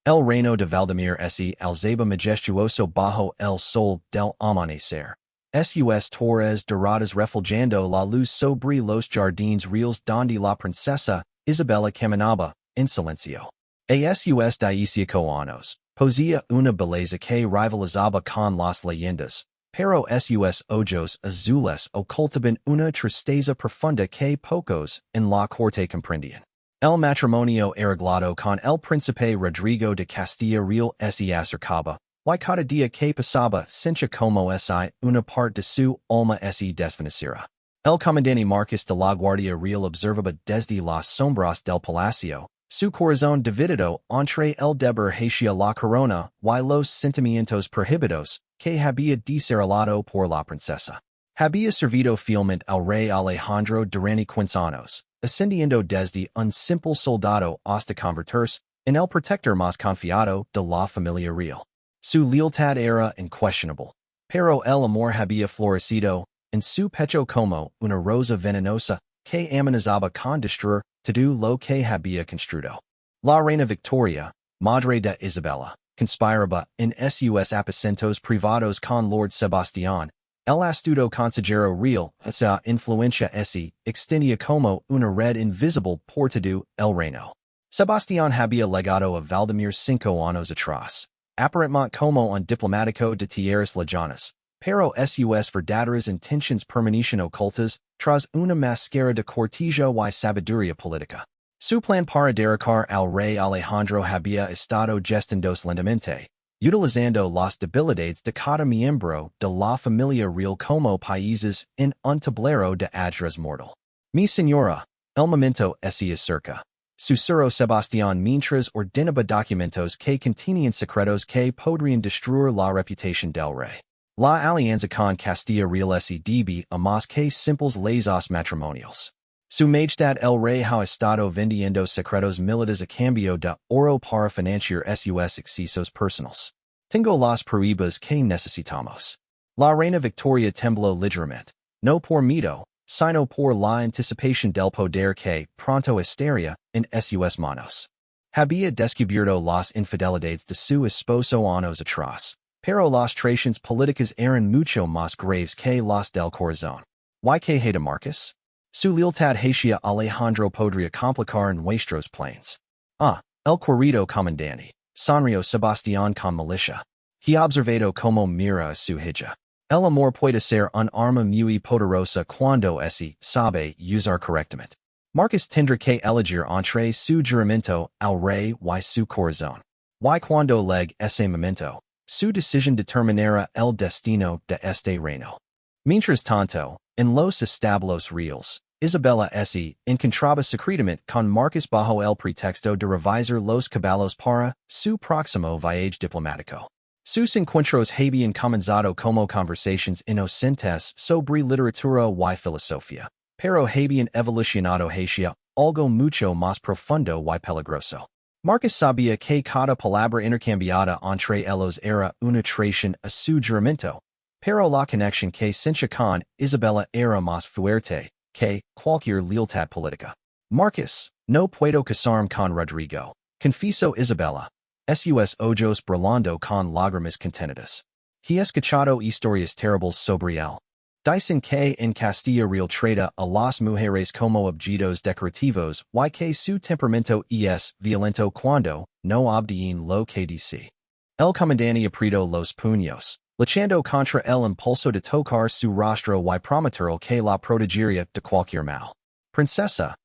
El Reino de Valdemir se alzaba majestuoso bajo el sol del amanecer. Sus torres doradas refulgendo la luz sobre los jardines reales donde la princesa Isabella caminaba en silencio. Sus 18 años, poseía una belleza que rivalizaba con las leyendas, pero sus ojos azules ocultaban una tristeza profunda que pocos en la corte comprendían. El matrimonio arreglado con el príncipe Rodrigo de Castilla Real se acercaba, y cada día que pasaba sentía como si una parte de su alma se desvaneciera. El comandante Marcos de la Guardia Real observaba desde las sombras del palacio, su corazón dividido entre el deber hacia la corona y los sentimientos prohibidos que había desarrollado por la princesa. Había servido fielmente al rey Alejandro durante 15 años, ascendiendo desde un simple soldado hasta convertirse en el protector más confiado de la familia real. Su lealtad era incuestionable, pero el amor había florecido en su pecho como una rosa venenosa que amenazaba con destruir todo lo que había construido. La reina Victoria, madre de Isabella, conspiraba en sus aposentos privados con Lord Sebastián, el astuto consejero real. Esa influencia se extendía como una red invisible por todo el reino. Sebastián había legado a Valdemir 5 años atrás, aparentemente como un diplomático de tierras lejanas, pero sus verdaderas intenciones permanecían ocultas tras una máscara de cortesía y sabiduría política. Su plan para derrocar al rey Alejandro había estado gestándose lentamente, utilizando las debilidades de cada miembro de la familia real como países en un tablero de ajedrez mortal. Mi señora, el momento se acerca. Susurró Sebastián mientras ordenaba documentos que contenían secretos que podrían destruir la reputación del rey. La alianza con Castilla Real se debe a más que simples lazos matrimoniales. Su Majestad el Rey ha estado vendiendo secretos militares a cambio de oro para financiar sus excesos personales. Tengo las pruebas que necesitamos. La reina Victoria tembló ligeramente, no por miedo, sino por la anticipación del poder que pronto estaría en sus manos. Había descubierto las infidelidades de su esposo años atrás, pero las traiciones políticas eran mucho más graves que las del corazón. ¿Y qué de Marcos? Su lealtad hacia Alejandro podría complicar nuestros planes. El querido comandante, sonrió Sebastián con malicia. He observado como mira a su hija. El amor puede ser un arma muy poderosa cuando se sabe usar correctamente. Marcos tendrá que elegir entre su juramento al rey y su corazón. Y cuando llegue ese momento, su decisión determinará el destino de este reino. Mientras tanto, en los establos reales, Isabella se encontraba secretamente con Marcos bajo el pretexto de revisar los caballos para su próximo viaje diplomático. Sus encuentros habían comenzado como conversaciones inocentes sobre literatura y filosofía, pero habían evolucionado hacia algo mucho más profundo y peligroso. Marcos sabía que cada palabra intercambiada entre ellos era una traición a su juramento, pero la conexión que sentía con Isabella era más fuerte que cualquier lealtad política. Marcos, no puedo casarme con Rodrigo, confesó Isabella, sus ojos brillando con lágrimas contenidas. He escuchado historias terribles sobre él. Dicen que en Castilla Real trata a las mujeres como objetos decorativos y que su temperamento es violento cuando no obedecen lo que dice. El comandante apretó los puños, luchando contra el impulso de tocar su rostro y prometerle que la protegería de cualquier mal. Princesa,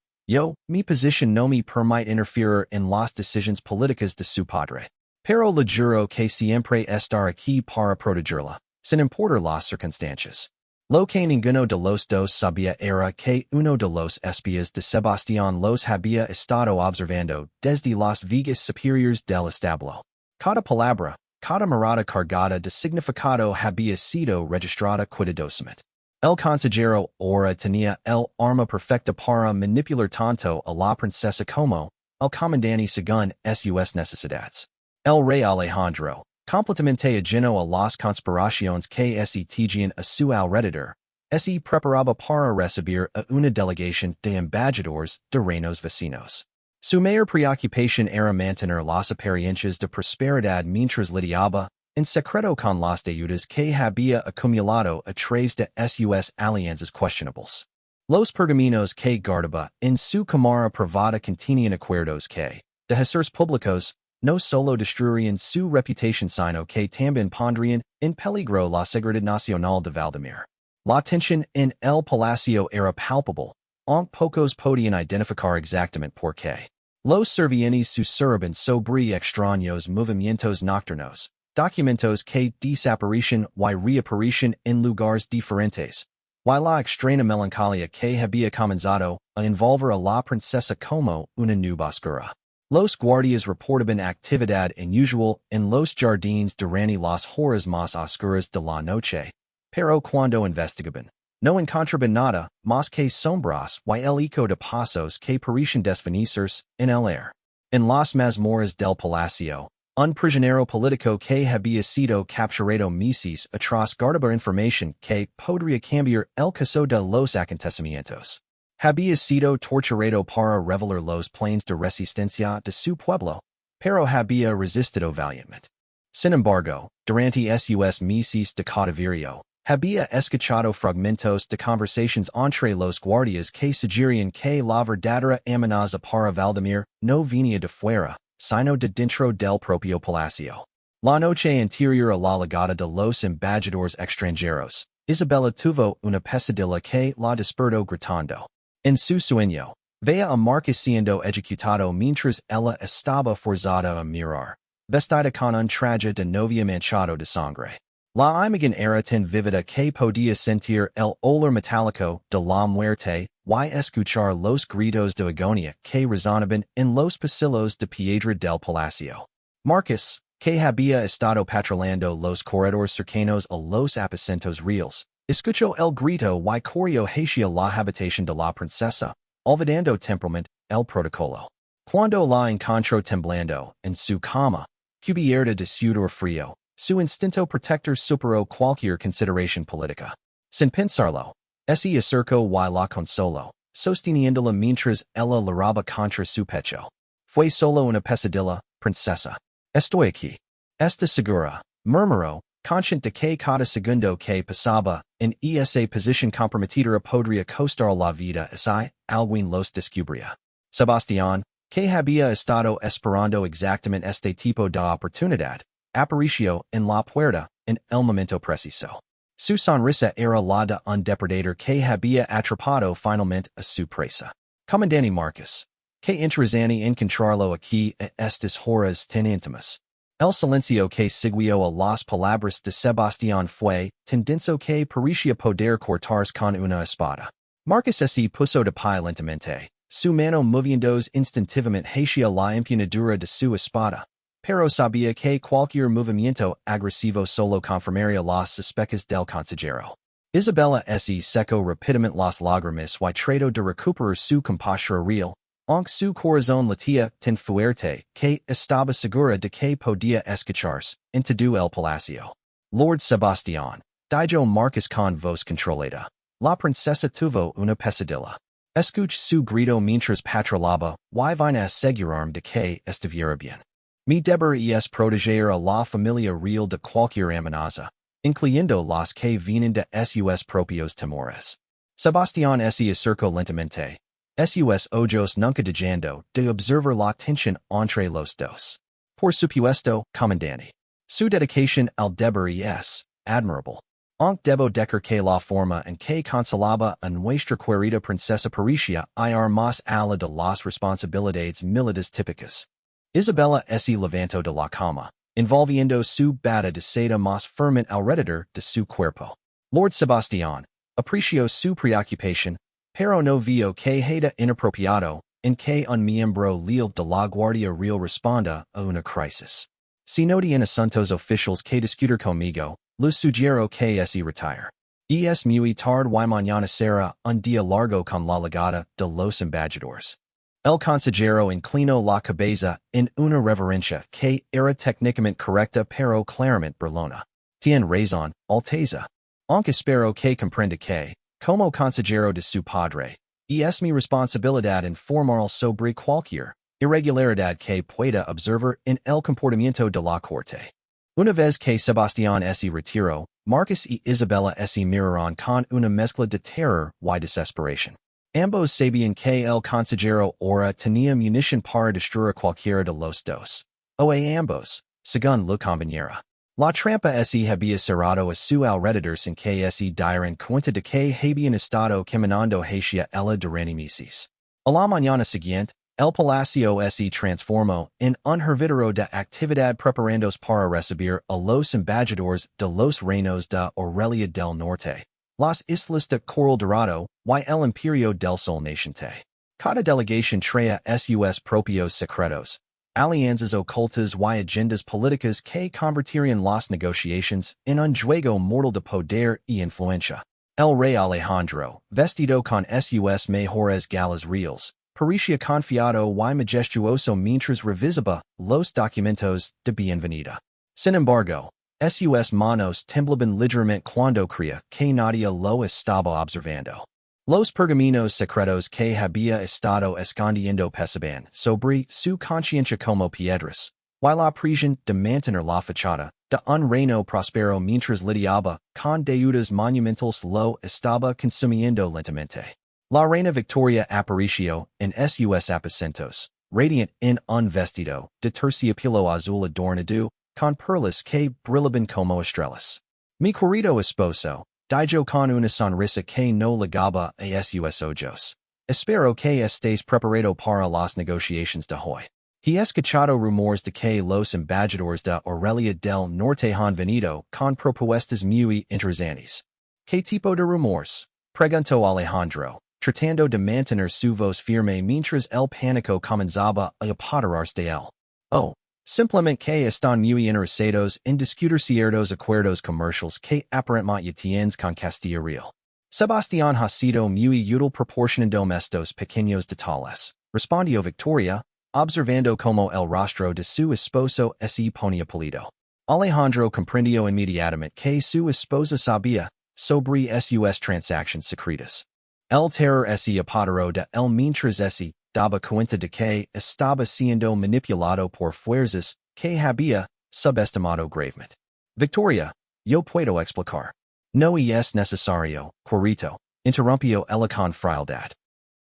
mi posición no me permite interferir en las decisiones políticas de su padre, pero le juro que siempre estaré aquí para protegerla, sin importar las circunstancias. Lo que ninguno de los dos sabía era que uno de los espías de Sebastián los había estado observando desde las vigas superiores del establo. Cada palabra, cada mirada cargada de significado había sido registrada cuidadosamente. El consejero ahora tenía el arma perfecta para manipular tanto a la princesa como al comandante según sus necesidades. El rey Alejandro, completamente ajeno a las conspiraciones que se tejían a su alrededor, se preparaba para recibir a una delegación de embajadores de reinos vecinos. Su mayor preocupación era mantener las apariencias de prosperidad mientras lidiaba en secreto con las deudas que había acumulado a través de sus alianzas questionables. Los pergaminos que guardaba en su cámara privada contenían acuerdos que, de hacer públicos, no solo destruirían su reputación sino que también pondrían en peligro la seguridad nacional de Valdemar. La tensión en el palacio era palpable, aunque pocos podían identificar exactamente por qué. Los servientes susurraban sobre extraños movimientos nocturnos, documentos que desaparecían y reaparecían en lugares diferentes, y la extraña melancolía que había comenzado a envolver a la princesa como una nube oscura. Los guardias reportaban actividad inusual en los jardines durante las horas más oscuras de la noche, pero cuando investigaban, no encontraban nada más que sombras y el eco de pasos que parecían desvanecerse en el aire. En las mazmorras del palacio, un prisionero político que había sido capturado meses atrás guardaba información que podría cambiar el curso de los acontecimientos. Había sido torturado para revelar los planes de resistencia de su pueblo, pero había resistido valientemente. Sin embargo, durante sus meses de cautiverio, había escuchado fragmentos de conversaciones entre los guardias que sugerían que la verdadera amenaza para Valdemar no venía de fuera, sino de dentro del propio palacio. La noche anterior a la llegada de los embajadores extranjeros, Isabella tuvo una pesadilla que la despertó gritando. En su sueño, veía a Marcus siendo ejecutado mientras ella estaba forzada a mirar, vestida con un traje de novia manchado de sangre. La imagen era tan vívida que podía sentir el olor metálico de la muerte y escuchar los gritos de agonía que resonaban en los pasillos de piedra del palacio. Marcus, que había estado patrulando los corredores cercanos a los aposentos reales, escuchó el grito y corrió hacia la habitación de la princesa, olvidando temporalmente el protocolo. Cuando la encontró temblando en su cama, cubierta de sudor frío, su instinto protector superó cualquier consideración política. Sin pensarlo, se acercó y la consoló, sosteniéndola mientras ella lloraba contra su pecho. Fue solo una pesadilla, princesa. Estoy aquí. Está segura, murmuró, consciente de que cada segundo que pasaba en esa posición comprometida podría costar la vida si alguien los descubría. Sebastián, que había estado esperando exactamente este tipo de oportunidad, apareció en la puerta en el momento preciso. Su sonrisa era la de un depredador que había atrapado finalmente a su presa. Comandante Marcus, que interesante encontrarlo aquí a estas horas tan íntimas. El silencio que siguió a las palabras de Sebastián fue tan denso que parecía poder cortarse con una espada. Marcus se puso de pie lentamente, su mano moviéndose instintivamente hacia la empuñadura de su espada, pero sabía que cualquier movimiento agresivo solo confirmaría las sospechas del consejero. Isabella se secó rápidamente las lágrimas y trató de recuperar su compostura real, aunque su corazón latía tan fuerte que estaba segura de que podía escucharse en todo el palacio. Lord Sebastián, dijo Marcus con voz controlada. La princesa tuvo una pesadilla. Escuché su grito mientras patrullaba y vine a asegurarme de que estuviera bien. Mi deber es proteger a la familia real de cualquier amenaza, incluyendo las que vienen de sus propios temores. Sebastián se acercó lentamente, sus ojos nunca dejando de observar la tensión entre los dos. Por supuesto, comandante. Su dedicación al deber es admirable. Aunque debo decir que la forma en que consolaba a nuestra querida princesa parecía ir más allá de las responsabilidades militares típicas. Isabella se levantó de la cama, envolviendo su bata de seda más firmemente alrededor de su cuerpo. Lord Sebastián apreció su preocupación, pero no vio que era inapropiado en que un miembro leal de la Guardia Real responda a una crisis. Si no tiene asuntos oficiales que discutir conmigo, les sugiero que se retire. Es muy tarde y mañana será un día largo con la llegada de los embajadores. El consejero inclinó la cabeza en una reverencia que era técnicamente correcta pero claramente burlona. Tiene razón, Alteza. Aunque espero que comprenda que, como consejero de su padre, es mi responsabilidad informar sobre cualquier Irregularidad que pueda observar en el comportamiento de la corte. Una vez que Sebastián se retiró, Marcus y Isabella se miraron con una mezcla de terror y desesperación. Ambos sabían que el consejero ahora tenía munición para destruir cualquiera de los dos. O a ambos, según lo conveniera. La trampa había cerrado a su alrededor sin que se dieran cuenta de que habían estado caminando hacia ella durante meses. A la mañana siguiente, el palacio se transformó en un hervidero de actividad preparándose para recibir a los embajadores de los reinos de Aurelia del Norte, las Islas de Coral Dorado y el Imperio del Sol Naciente. Cada delegación traía sus propios secretos, alianzas ocultas y agendas políticas que convertirían las negociaciones en un juego mortal de poder y influencia. El rey Alejandro, vestido con sus mejores galas reales, parecía confiado y majestuoso mientras revisaba los documentos de bienvenida. Sin embargo, sus manos temblaban ligeramente cuando creía que nadie lo estaba observando. Los pergaminos secretos que había estado escondiendo pesaban sobre su conciencia como piedras, y la presión de mantener la fachada de un reino próspero mientras lidiaba con deudas monumentales lo estaba consumiendo lentamente. La reina Victoria apareció en sus aposentos, radiant en un vestido de terciopelo azul adornado con perlas que brillaban como estrellas. Mi querido esposo, dijo con una sonrisa que no ligaba a sus ojos. Espero que estés preparado para las negociaciones de hoy. He escuchado rumores de que los embajadores de Aurelia del Norte han venido con propuestas muy interesantes. ¿Qué tipo de rumores? Preguntó Alejandro, tratando de mantener su voz firme mientras el pánico comenzaba a apoderarse de él. Oh, simplemente que están muy interesados en discutir ciertos acuerdos comerciales que aparentemente tienes con Castilla Real. Sebastián ha sido muy útil proporcionando estos pequeños detalles, respondió Victoria, observando como el rostro de su esposo se ponía pálido. Alejandro comprendió inmediatamente que su esposa sabía sobre sus transacciones secretas. El terror se apoderó de él mientras se daba cuenta de que estaba siendo manipulado por fuerzas que había subestimado gravemente. Victoria, yo puedo explicar. No es necesario, querido, interrumpió ella con frialdad.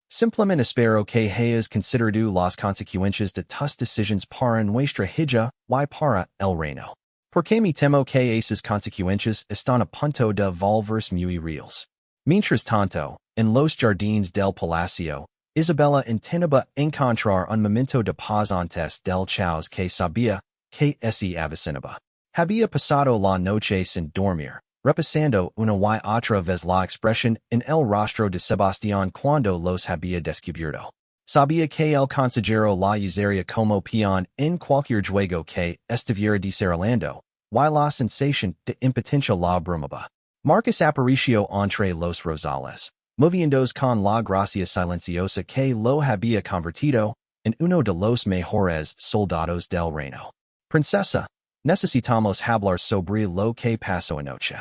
Simplemente espero que hayas considerado las consecuencias de tus decisiones para nuestra hija y para el reino. Porque me temo que esas consecuencias están a punto de volverse muy reales. Mientras tanto, en los jardines del palacio, Isabella intentaba encontrar un momento de paz antes del caos que sabía que se avecinaba. Había pasado la noche sin dormir, repasando una y otra vez la expresión en el rostro de Sebastián cuando los había descubierto. Sabía que el consejero la usaría como peón en cualquier juego que estuviera desarrollando, y la sensación de impotencia la abrumaba. Marcus apareció entre los rosales, moviéndose con la gracia silenciosa que lo había convertido en uno de los mejores soldados del reino. Princesa, necesitamos hablar sobre lo que pasó anoche.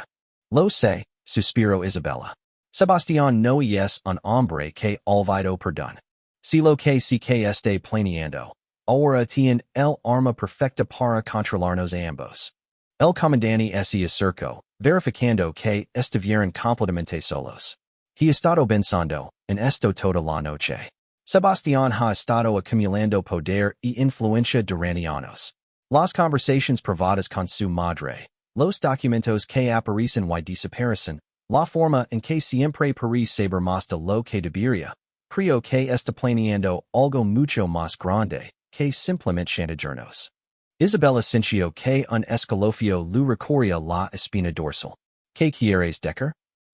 Lo sé, suspiró Isabella. Sebastián no es un hombre que olvidó perdón. Si lo que sí que esté planeando, ahora tiene el arma perfecta para controlarnos a ambos. El comandante se acercó, verificando que estuvieran completamente solos. He estado pensando en esto toda la noche. Sebastián ha estado acumulando poder y influencia durante años. Las conversaciones privadas con su madre, los documentos que aparecen y desaparecen, la forma en que siempre parece saber más de lo que debería, creo que está planeando algo mucho más grande que simplemente chantajearnos. Isabella sintió que un escalofrío le recorría la espina dorsal. ¿Qué quieres decir?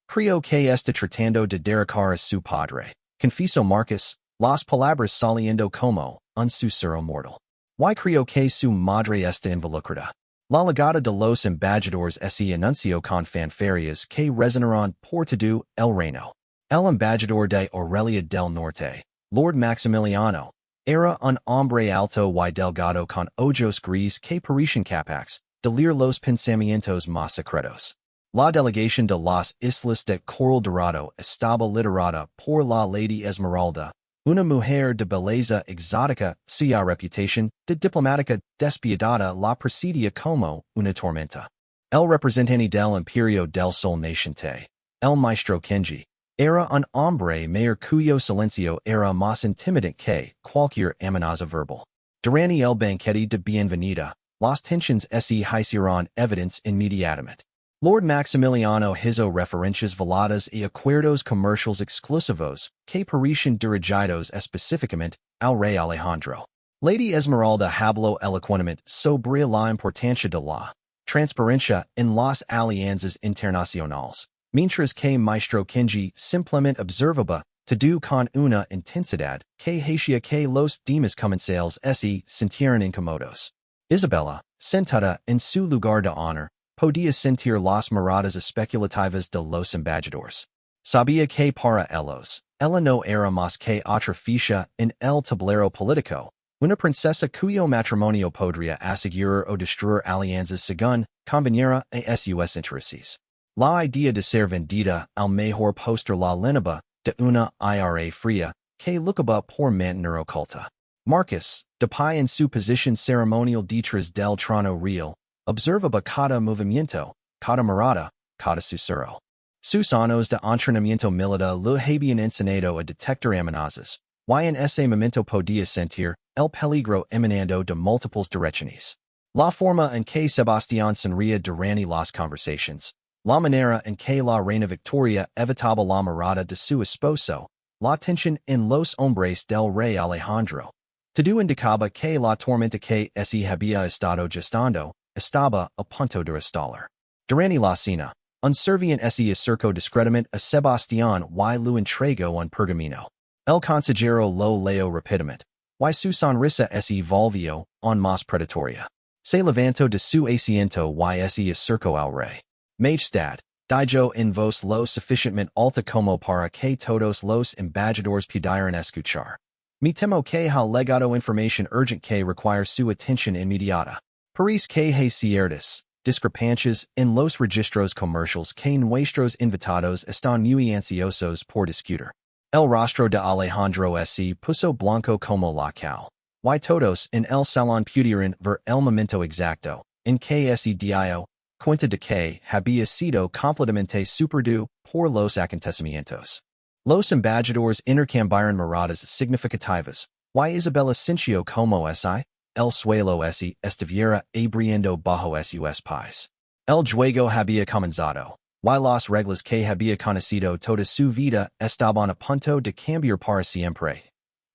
Creo que está tratando de derrocar a su padre. Confieso Marcus, las palabras saliendo como un susurro mortal. Y creo que su madre está involucrada. La llegada de los embajadores se anunció con fanfarrias que resonaron por todo el reino. El embajador de Aurelia del Norte, Lord Maximiliano, era un hombre alto y delgado con ojos gris que parecían capaces de leer los pensamientos más secretos. La delegación de las Islas de Coral Dorado estaba liderada por la Lady Esmeralda, Una mujer de belleza exótica, cuya reputación de diplomática despiadada la presidia como una tormenta. El representante del imperio del sol naciente. El maestro Kenji. Era un hombre mayor cuyo silencio era más intimidante que cualquier amenaza verbal. Durante el banquete de bienvenida, las tensions se hicieron evidentes inmediatamente. Lord Maximiliano hizo referencias veladas y acuerdos comerciales exclusivos que parecían dirigidos específicamente al rey Alejandro. Lady Esmeralda habló elocuentemente sobre la importancia de la transparencia en las alianzas internacionales, mientras que Maestro Kenji simplemente observaba todo con una intensidad que hacía que los demás comensales se sintieran incómodos. Isabella, sentada en su lugar de honor, podía sentir las miradas especulativas de los embajadores. Sabía que para ellos, ella no era más que otra ficha en el tablero político, una princesa cuyo matrimonio podría asegurar o destruir alianzas según conveniera a sus intereses. La idea de ser vendida al mejor postor la lenaba de una ira fría que lucaba por mantener oculta. Marcus, de pie en su posición ceremonial detrás del trono real, observaba cada movimiento, cada mirada, cada susurro. Sus años de entrenamiento militar lo habían enseñado a detectar amenazas, y en ese momento podía sentir el peligro emanando de múltiples direcciones. La forma en que Sebastián sonría durante las conversaciones, la manera en que la reina Victoria evitaba la mirada de su esposo, la tensión en los hombres del rey Alejandro. Todo indicaba que la tormenta que se había estado gestando estaba a punto de estallar. Durante la cena, un servien se acercó discretamente a Sebastián y lo entregó un pergamino. El consejero lo leyó rápidamente, y su sonrisa se volvió aún más predatoria. Se levantó de su asiento y se acercó al rey. Majestad, dijo en voz lo suficientemente alta como para que todos los embajadores pudieran escuchar. Me temo que ha legado información urgente que requiere su atención inmediata. Parece que hay ciertas discrepancias en los registros comerciales que nuestros invitados están muy ansiosos por discutir. El rostro de Alejandro se puso blanco como la cal. Y todos en el salón pudieron ver el momento exacto en que se dio cuenta de que había sido completamente superado por los acontecimientos. Los embajadores intercambiaron miradas significativas, y Isabella sintió como el suelo estuviera abriendo bajo sus pies. El juego había comenzado, y las reglas que había conocido toda su vida estaban a punto de cambiar para siempre.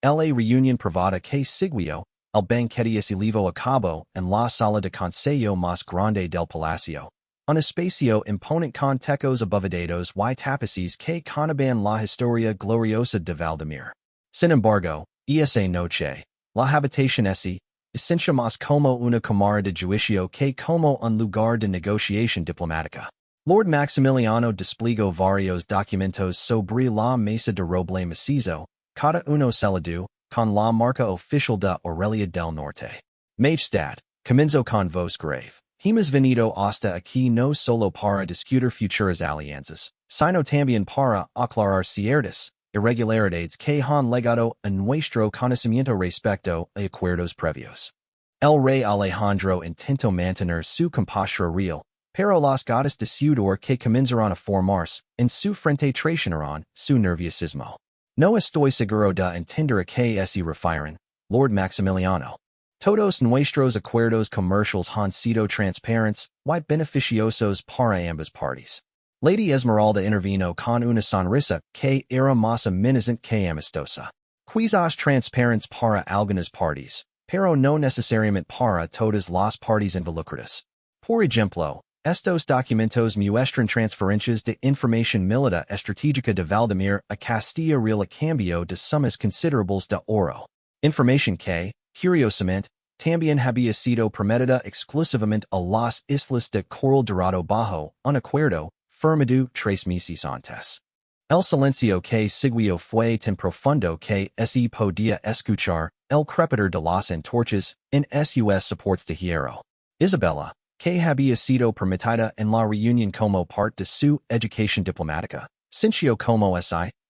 La reunión privada que siguió, el banquete se llevó a cabo en la sala de consejo más grande del palacio, un espacio imponente con tecos abovedados y tapices que contaban la historia gloriosa de Valdemir. Sin embargo, esa noche, la habitación se esencia más como una cámara de juicio que como un lugar de negociación diplomática. Lord Maximiliano desplegó varios documentos sobre la mesa de roble macizo, cada uno sellado con la marca oficial de Aurelia del Norte. Majestad, comenzó con voz grave. Hemos venido hasta aquí no solo para discutir futuras alianzas, sino también para aclarar ciertas irregularidades que han legado a nuestro conocimiento respecto a acuerdos previos. El rey Alejandro intentó mantener su compostura real, pero las gotas de sudor que comenzaron a formarse en su frente traicionaron su nerviosismo. No estoy seguro de entender a qué se refieren, Lord Maximiliano. Todos nuestros acuerdos comerciales han sido transparentes y beneficiosos para ambas partes. Lady Esmeralda intervino con una sonrisa que era más amenazante que amistosa. Quizás transparentes para algunas partes, pero no necesariamente para todas las partes involucradas. Por ejemplo, estos documentos muestran transferencias de información militar estratégica de Valdemir a Castilla Real a cambio de sumas considerables de oro. Información que, curiosamente, también había sido prometida exclusivamente a las islas de Coral Dorado bajo un acuerdo firmado 3 meses antes. El silencio que siguió fue tan profundo que se podía escuchar el crepitar de las antorchas en sus soportes de hierro. Isabella, que había sido permitida en la reunión como parte de su educación diplomática, sintió como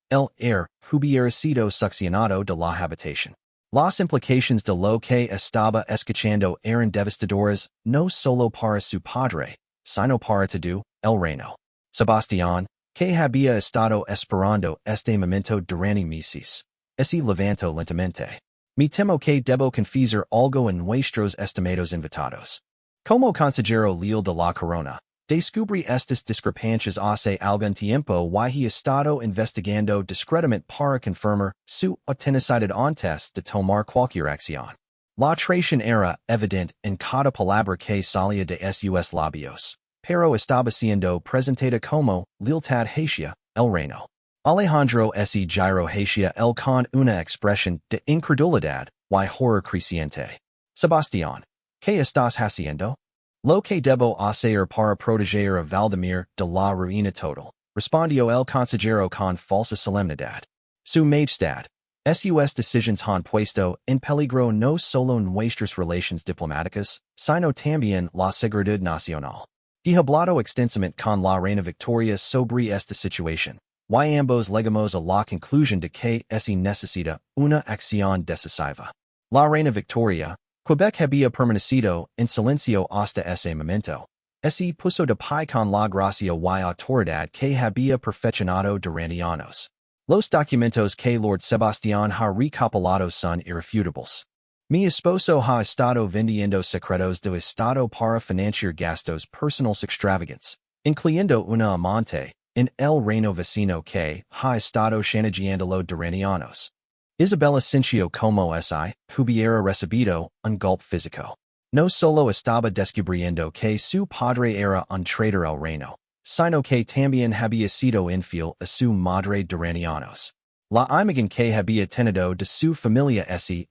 el air, hubiera sido succionado de la habitación. Las implicaciones de lo que estaba escuchando eran devastadoras, no solo para su padre, sino para todo el reino. Sebastián, que había estado esperando este momento durante meses, se levantó lentamente. Me temo que debo confesar algo en nuestros estimados invitados. Como consejero leal de la corona, descubrí estas discrepancias hace algún tiempo y he estado investigando discretamente para confirmar su autenticidad antes de tomar cualquier acción. La traición era evidente en cada palabra que salía de sus labios, pero estaba siendo presentada como lealtad hacia el reino. Alejandro S. Giro hacia él con una expresión de incredulidad y horror creciente. Sebastián, ¿qué estás haciendo? Lo que debo hacer para proteger a Valdemir de la ruina total, respondió el consejero con falsa solemnidad. Su Majestad, sus decisiones han puesto en peligro no solo nuestras relaciones diplomáticas, sino también la seguridad nacional. He hablado extensamente con la reina Victoria sobre esta situación, y ambos llegamos a la conclusión de que se necesita una acción decisiva. La reina Victoria, Quebec había permanecido en silencio hasta ese momento. Se puso de pie con la gracia y autoridad que había perfeccionado durante años. Los documentos que Lord Sebastián ha recopilado son irrefutables. Mi esposo ha estado vendiendo secretos del Estado para financiar gastos personales extravagantes, incluyendo una amante, en el reino vecino que ha estado chantajeándolo durante años. Isabella sintió como si hubiera recibido un golpe físico. No solo estaba descubriendo que su padre era un traidor al reino, sino que también había sido infiel a su madre durante años. La imagen que había tenido de su familia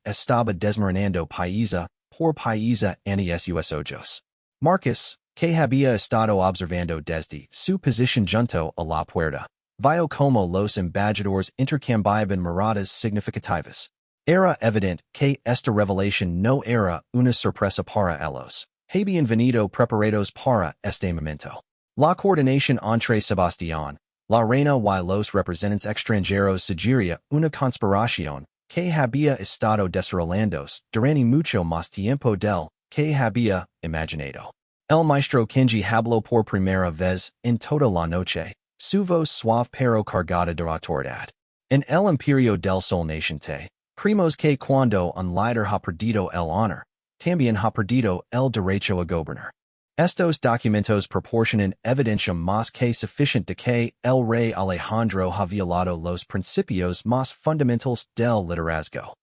estaba desmoronando paisa por paisa ante sus ojos. Marcus, que había estado observando desde su posición junto a la puerta, vio como los embajadores intercambiaban miradas significativas. Era evidente que esta revelación no era una sorpresa para ellos. Habían venido preparados para este momento. La coordinación entre Sebastián, la reina y los representantes extranjeros sugería una conspiración que había estado desarrollándose durante mucho más tiempo del que había imaginado. El maestro Kenji habló por primera vez en toda la noche, su voz suave pero cargada de autoridad. En el imperio del sol naciente, creemos que cuando un líder ha perdido el honor, también ha perdido el derecho a gobernar. Estos documentos proporcionan evidencia más que suficiente de que el rey Alejandro ha violado los principios más fundamentales del liderazgo.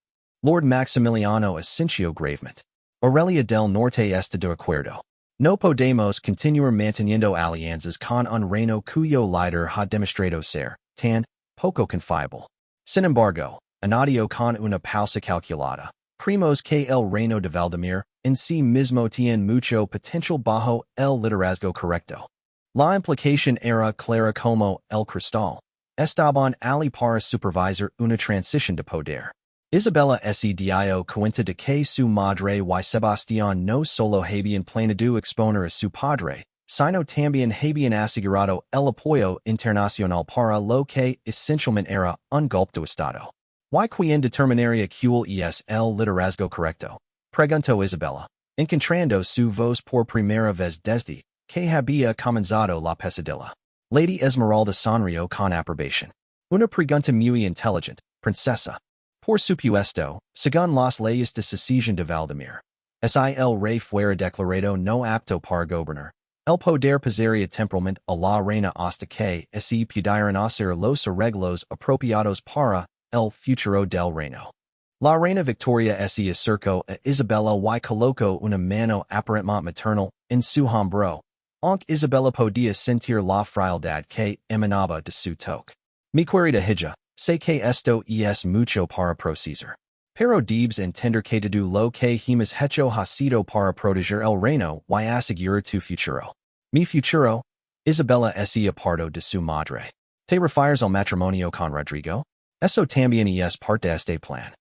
Lord Maximiliano asintió gravemente. Aurelia del Norte está de acuerdo. No podemos continuar manteniendo alianzas con un reino cuyo líder ha demostrado ser tan poco confiable. Sin embargo, añadió con una pausa calculada, creemos que el reino de Valdemir en sí mismo tiene mucho potencial bajo el liderazgo correcto. La implicación era clara como el cristal. Estaban ali para supervisar una transición de poder. Isabella se dio cuenta de que su madre y Sebastián no solo habían planeado exponer a su padre, sino también habían asegurado el apoyo internacional para lo que esencialmente era un golpe de Estado. ¿Y quién determinaría cuál es el liderazgo correcto? Preguntó Isabella, encontrando su voz por primera vez desde que había comenzado la pesadilla. Lady Esmeralda sonrió con aprobación. Una pregunta muy inteligente, princesa. Por supuesto, según las leyes de sucesión de Valdemir, si el rey fuera declarado no apto para gobernar, el poder pasaría temporalmente a la reina hasta que se pudieran hacer los arreglos apropiados para el futuro del reino. La reina Victoria se acercó a Isabella y colocó una mano aparentemente maternal en su hombro, aunque Isabella podía sentir la frialdad que emanaba de su toque. Mi querida hija, sé que esto es mucho para procesar. Pero debes entender que todo lo que hemos hecho ha sido para proteger el reino y asegurar tu futuro. Mi futuro? Isabella se apartó de su madre. ¿Te refieres al matrimonio con Rodrigo? Eso también es parte de este plan.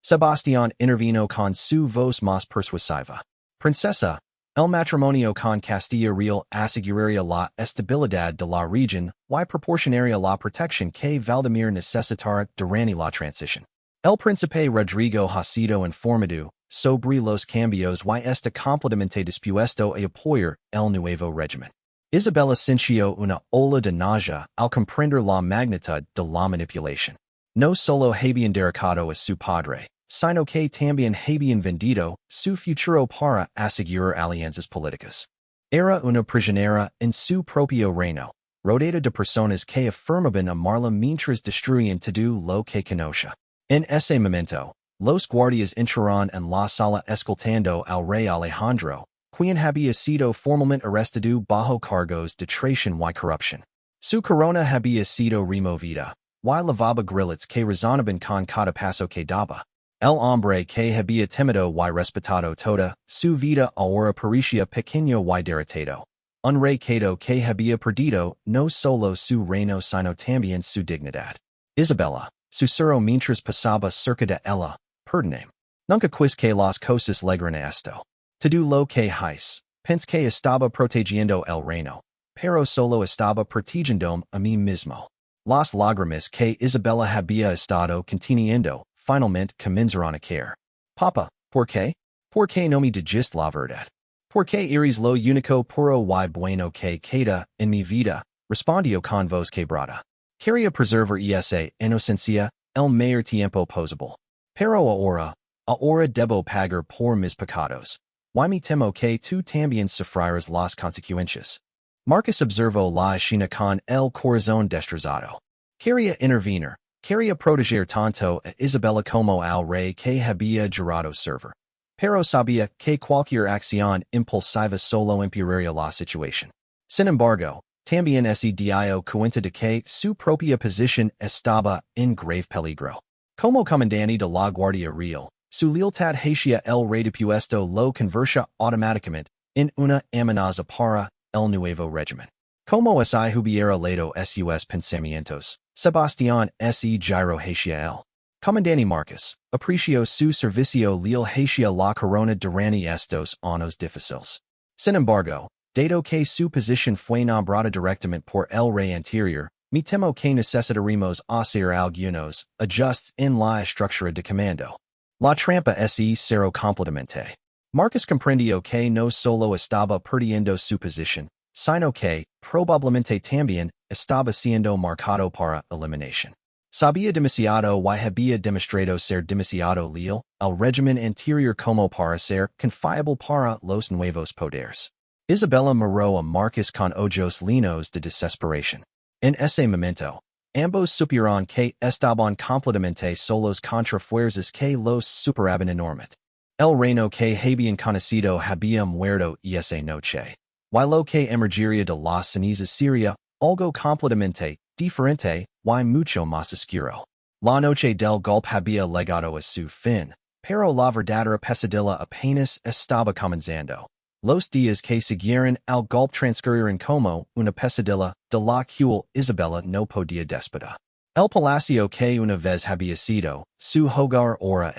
Sebastián intervino con su voz más persuasiva. Princesa, El matrimonio con Castilla Real aseguraría la estabilidad de la región y proporcionaría la protección que Valdemir necesitara durante la transición. El príncipe Rodrigo ha sido informado sobre los cambios y está completamente dispuesto a apoyar el nuevo régimen. Isabella sintió una ola de náusea al comprender la magnitud de la manipulación. No solo habían derrocado a su padre, sino que también habían vendido su futuro para asegurar alianzas políticas. Era una prisionera en su propio reino, rodeada de personas que afirmaban amarla mientras destruían todo lo que conocía. En ese momento, los guardias entraron en la sala escoltando al rey Alejandro, quien había sido formalmente arrestado bajo cargos de traición y corrupción. Su corona había sido removida, y lavaba grillets que resonaban con cada paso que daba. El hombre que había temido y respetado toda su vida ahora parecía pequeño y derrotado. Un rey que había perdido no solo su reino sino también su dignidad. Isabella susurró mientras pasaba cerca de ella, perdóname. Nunca quis que las cosas llegran a esto. Todo lo que hice, pensé que estaba protegiendo el reino, pero solo estaba protegiendo a mí mismo. Las lágrimas que Isabella había estado conteniendo finalmente comenzaron a caer. Papa, ¿por qué? ¿Por qué no me dijiste la verdad? ¿Por qué eres lo único puro y bueno que queda en mi vida? Respondió con voz quebrada. Quería preservar esa inocencia el mayor tiempo posible. Pero ahora debo pagar por mis pecados. Y me temo que tú también sufrirás las consecuencias. Marcus observó la escena con el corazón destrozado. Quería intervenir, quería proteger tanto a Isabella como al rey que había jurado servir. Pero sabía que cualquier acción impulsiva solo empeoraría la situación. Sin embargo, también se dio cuenta de que su propia posición estaba en grave peligro. Como comandante de la Guardia Real, su lealtad hacia el rey depuesto lo convertía automáticamente en una amenaza para el nuevo régimen. Como si hubiera leído sus pensamientos, Sebastián se giró hacia él. Comandante Marcus apreció su servicio leal hacia la corona durante estos años difíciles. Sin embargo, dado que su posición fue nombrada directamente por el rey anterior, me temo que necesitaremos hacer algunos ajustes en la estructura de comando. La trampa se cerró completamente. Marcus comprendió que no solo estaba perdiendo su posición, sino que, probablemente también, estaba siendo marcado para eliminación. Sabía demasiado y había demostrado ser demasiado leal al régimen anterior como para ser confiable para los nuevos poderes. Isabella miró a Marcus con ojos llenos de desesperación. En ese momento, ambos supieron que estaban completamente solos contra fuerzas que los superaban enormemente. El reino que habían conocido había muerto esa noche. Y lo que emergiría de las cenizas sería algo completamente diferente y mucho más oscuro. La noche del golpe había llegado a su fin, pero la verdadera pesadilla apenas estaba comenzando. Los días que siguieron al golpe transcurrieron como una pesadilla de la cual Isabella no podía despertar. El palacio que una vez había sido su hogar ahora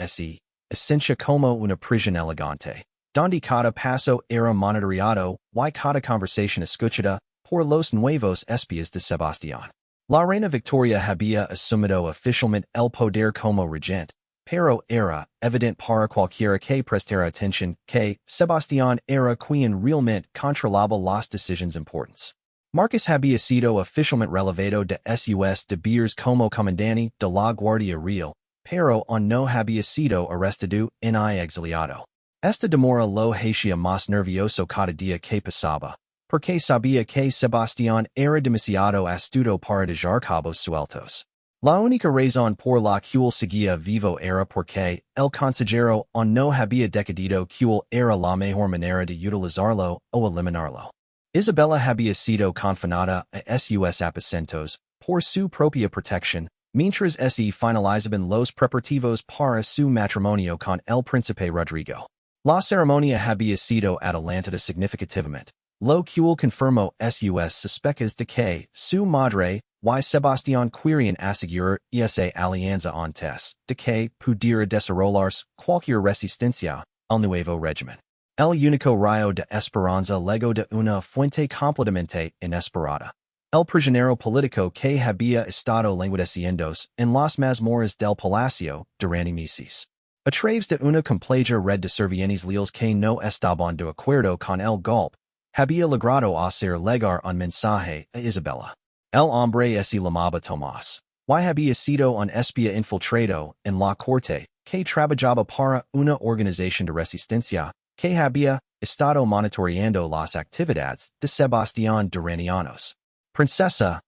esencia como una prisión elegante, donde cada paso era monitoreado y cada conversación escuchada por los nuevos espías de Sebastián. La reina Victoria había asumido oficialmente el poder como regente, pero era evidente para cualquiera que prestara atención que Sebastián era quien realmente controlaba las decisiones importantes. Marcus había sido oficialmente relevado de sus deberes como comandante de la Guardia Real, pero aún no había sido arrestado ni exiliado. Esta demora lo hacía más nervioso cada día que pasaba, porque sabía que Sebastián era demasiado astuto para dejar cabos sueltos. La única razón por la cual seguía vivo era porque el consejero aún no había decidido cuál era la mejor manera de utilizarlo o eliminarlo. Isabella había sido confinada a sus aposentos por su propia protección, mientras se finalizaban los preparativos para su matrimonio con el príncipe Rodrigo. La ceremonia había sido adelantada significativamente, lo cual confirmó sus sospechas de que su madre y Sebastián querían asegurar esa alianza antes de que pudiera desarrollarse cualquier resistencia al nuevo régimen. El único rayo de esperanza luego de una fuente completamente inesperada. El prisionero político que había estado languideciendos en las mazmorras del palacio durante meses. A través de una compleja red de servientes leales que no estaban de acuerdo con el golpe, había logrado hacer llegar un mensaje a Isabella. El hombre se llamaba Tomás. Y había sido un espía infiltrado en la corte, que trabajaba para una organización de resistencia, que había estado monitoreando las actividades de Sebastián durante años. Princesa,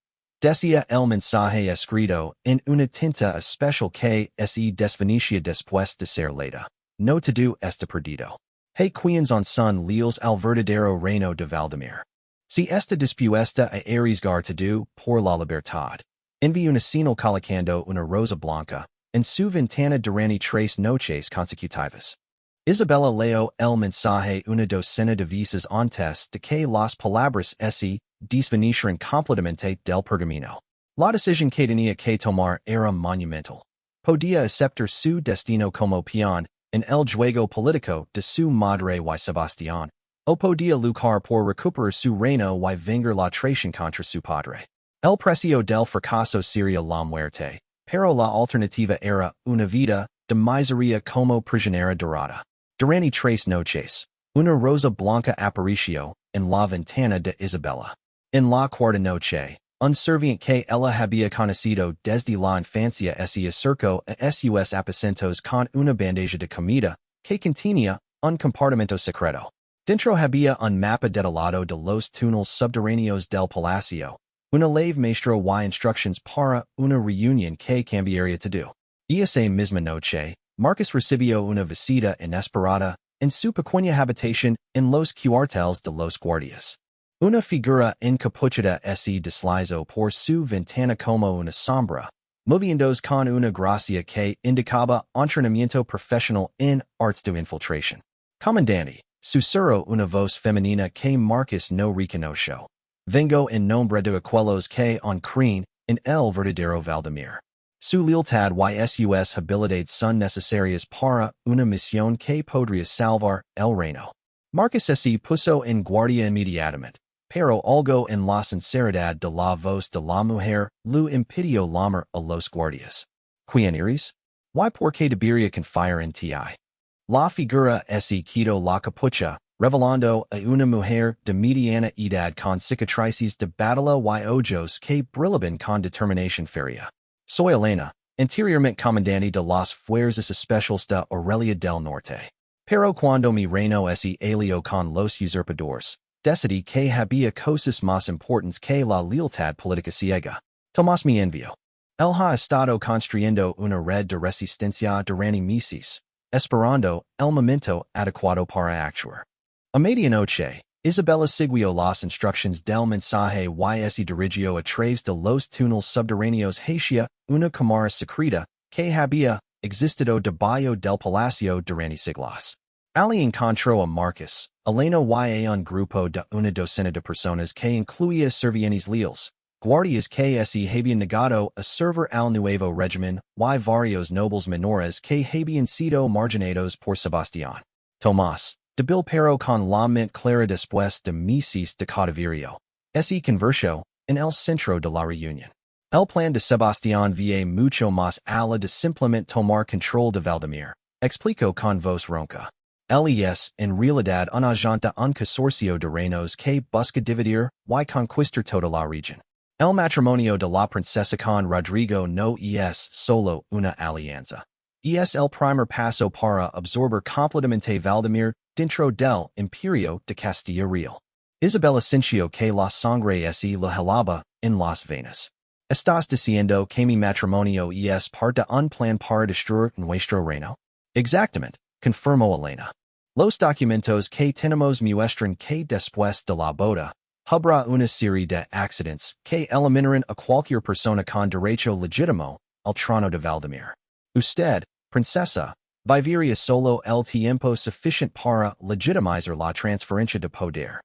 decía el mensaje escrito en una tinta especial que se desvanecía después de ser leída. No todo está perdido. Hey queens on son leals al verdadero reino de Valdemir. Si está dispuesta a arriesgar todo por la libertad. Envía una señal colocando una rosa blanca en su ventana durante 3 noches consecutivas. Isabella leo el mensaje una docena de veces antes de que las palabras se desvanecieran completamente del pergamino. La decisión que tenía que tomar era monumental. Podía aceptar su destino como peón en el juego político de su madre y Sebastián, o podía luchar por recuperar su reino y vengar la traición contra su padre. El precio del fracaso sería la muerte, pero la alternativa era una vida de miseria como prisionera dorada. Durante 3 noches, una rosa blanca apareció en la ventana de Isabella. En la cuarta noche, un serviente que ella había conocido desde la infancia se acercó a sus aposentos con una bandeja de comida que contenía un compartimento secreto. Dentro había un mapa detallado de los túneles subterráneos del palacio, una leve maestro y instrucciones para una reunión que cambiaría todo. Esa misma noche, Marcus recibió una visita inesperada en su pequeña habitación en los cuarteles de los Guardias. Una figura encapuchada se deslizó por su ventana como una sombra, moviéndose con una gracia que indicaba entrenamiento profesional en artes de infiltración. Comandante, susurró una voz femenina que Marcus no reconoció. Vengo en nombre de aquellos que creen en el verdadero Valdemir. Su lealtad y sus habilidades son necesarias para una misión que podría salvar el reino. Marcus se puso en guardia inmediatamente, pero algo en la sinceridad de la voz de la mujer lo impidió llamar a los guardias. ¿Quién eres? ¿Y por qué debería confiar en ti? La figura se quitó la capucha, revelando a una mujer de mediana edad con cicatrices de batalla y ojos que brillaban con determinación férrea. Soy Elena, anteriormente comandante de las Fuerzas Especiales de Aurelia del Norte. Pero cuando mi reino se alió con los usurpadores, decidí que había cosas más importantes que la lealtad política ciega. Tomás me envió. Él ha estado construyendo una red de resistencia durante meses, esperando el momento adecuado para actuar. A medianoche, Isabella siguió las instrucciones del mensaje y se dirigió a través de los túneles subterráneos hacia una cámara secreta que había existido debajo del palacio durante siglos. Ali encontró a Marcus, Elena y a un grupo de una docena de personas que incluía servientes leales, guardias que se habían negado a servir al nuevo régimen y varios nobles menores que habían sido marginados por Sebastián. Tomás, débil pero con la mente clara después de meses de cautiverio, se convirtió en el centro de la reunión. El plan de Sebastián va mucho más allá de simplemente tomar control de Valdemir, explicó con voz ronca. Él es, en realidad, un agente un consorcio de reinos que busca dividir y conquistar toda la región. El matrimonio de la princesa con Rodrigo no es solo una alianza. Es el primer paso para absorber completamente Valdemir dentro del Imperio de Castilla Real. Isabella sintió que la sangre se le helaba en las venas. ¿Estás diciendo que mi matrimonio es parte de un plan para destruir nuestro reino? Exactamente, confirmó Elena. Los documentos que tenemos muestran que después de la boda, habrá una serie de accidentes que eliminarán a cualquier persona con derecho legítimo al trono de Valdemir. Usted, princesa, viviría solo el tiempo suficiente para legitimizar la transferencia de poder.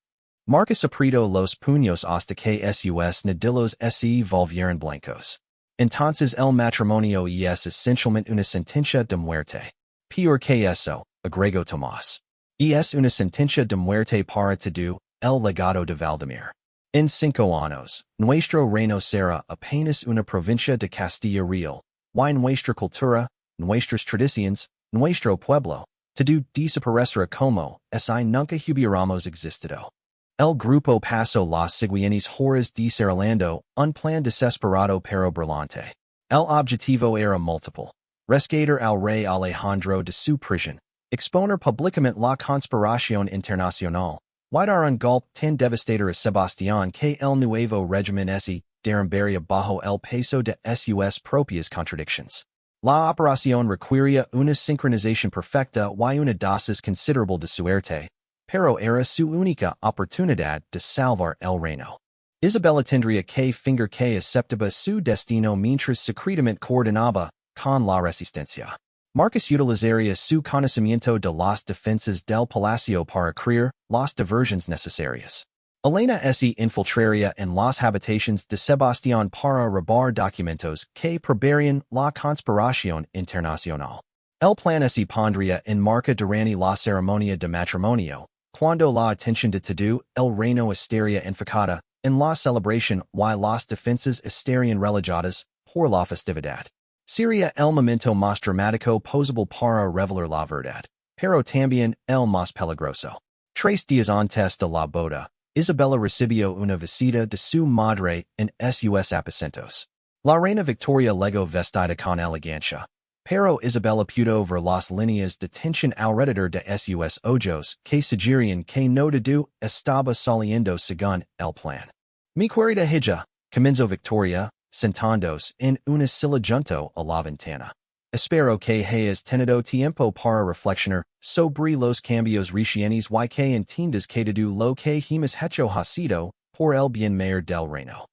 Marcus apretó los puños hasta que sus nudillos se volvieron blancos. Entonces el matrimonio es esencialmente una sentencia de muerte. Peor que eso, agregó Tomás. Es una sentencia de muerte para todo el legado de Valdemir. En 5 años, nuestro reino será apenas una provincia de Castilla Real, y nuestra cultura, nuestras tradiciones, nuestro pueblo, todo desaparecerá como si nunca hubiéramos existido. El grupo pasó las siguientes horas desarrollando un plan desesperado pero brillante. El objetivo era múltiple: rescatar al rey Alejandro de su prisión, exponer públicamente la conspiración internacional, y dar un golpe tan devastador a Sebastián que el nuevo régimen se derrumbaría bajo el peso de sus propias contradicciones. La operación requería una sincronización perfecta y una dosis considerable de suerte, pero era su única oportunidad de salvar el reino. Isabella tendría que fingir que aceptaba su destino mientras secretamente coordinaba con la resistencia. Marcus utilizaría su conocimiento de las defensas del palacio para crear las diversiones necesarias. Elena se infiltraría en las habitaciones de Sebastián para robar documentos que probarían la conspiración internacional. El plan se pondría en marcha durante la ceremonia de matrimonio, cuando la atención de todo el reino estaría enfocada en la celebración y las defensas estarían relegadas por la festividad. Sería el momento más dramático posible para revelar la verdad, pero también el más peligroso. 3 días antes de la boda, Isabella recibió una visita de su madre en sus aposentos. La reina Victoria llegó vestida con elegancia, pero Isabella pudo ver las líneas de tensión alrededor de sus ojos que sugerían que no todo estaba saliendo según el plan. Mi querida hija, comenzó Victoria, sentándose en una silla junto a la ventana. Espero que hayas tenido tiempo para reflexionar sobre los cambios recientes y que entiendas que todo lo que hemos hecho ha sido por el bien mayor del reino.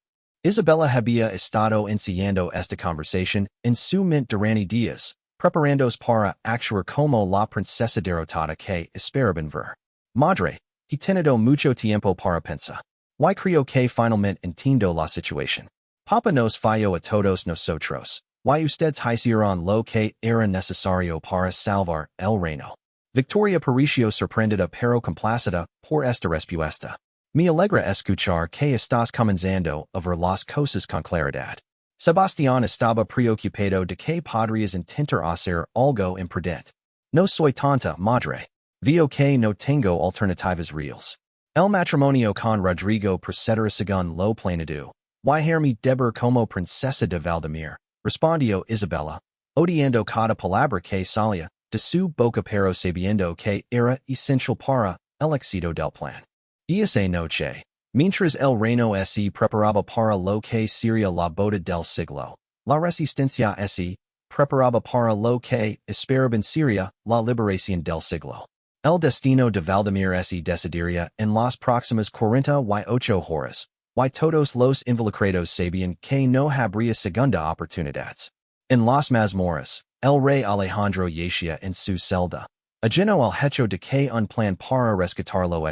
Isabella había estado ensayando esta conversación en su mente durante días, preparándose para actuar como la princesa derrotada que esperaban ver. Madre, he tenido mucho tiempo para pensar. Y creo que finalmente entiendo la situación. Papa nos falló a todos nosotros. Y ustedes hicieron lo que era necesario para salvar el reino. Victoria pareció sorprendida pero complacida por esta respuesta. Me alegra escuchar que estás comenzando a ver las cosas con claridad. Sebastián estaba preocupado de que podrías intentar hacer algo imprudente. No soy tonta, madre. Veo que no tengo alternativas reales. El matrimonio con Rodrigo procederá según lo planeado. Y me deber como princesa de Valdemir, respondió Isabella, odiando cada palabra que salía de su boca pero sabiendo que era esencial para el éxito del plan. Esa noche, mientras el reino se preparaba para lo que sería la boda del siglo, la resistencia se preparaba para lo que esperaban sería la liberación del siglo. El destino de Valdemir se decidiría en las próximas 48 horas, y todos los involucrados sabían que no habría segunda oportunidades. En las mazmorras, el rey Alejandro yacía en su celda, ajeno al hecho de que un plan para rescatarlo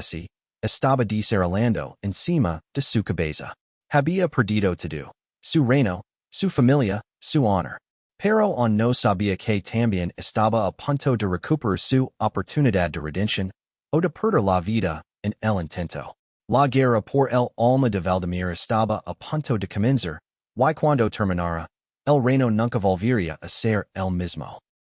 estaba desarrollando encima de su cabeza. Había perdido todo: su reino, su familia, su honor. Pero aún no sabía que también estaba a punto de recuperar su oportunidad de redención, o de perder la vida en el intento. La guerra por el alma de Valdemir estaba a punto de comenzar, y cuando terminara, el reino nunca volvería a ser el mismo.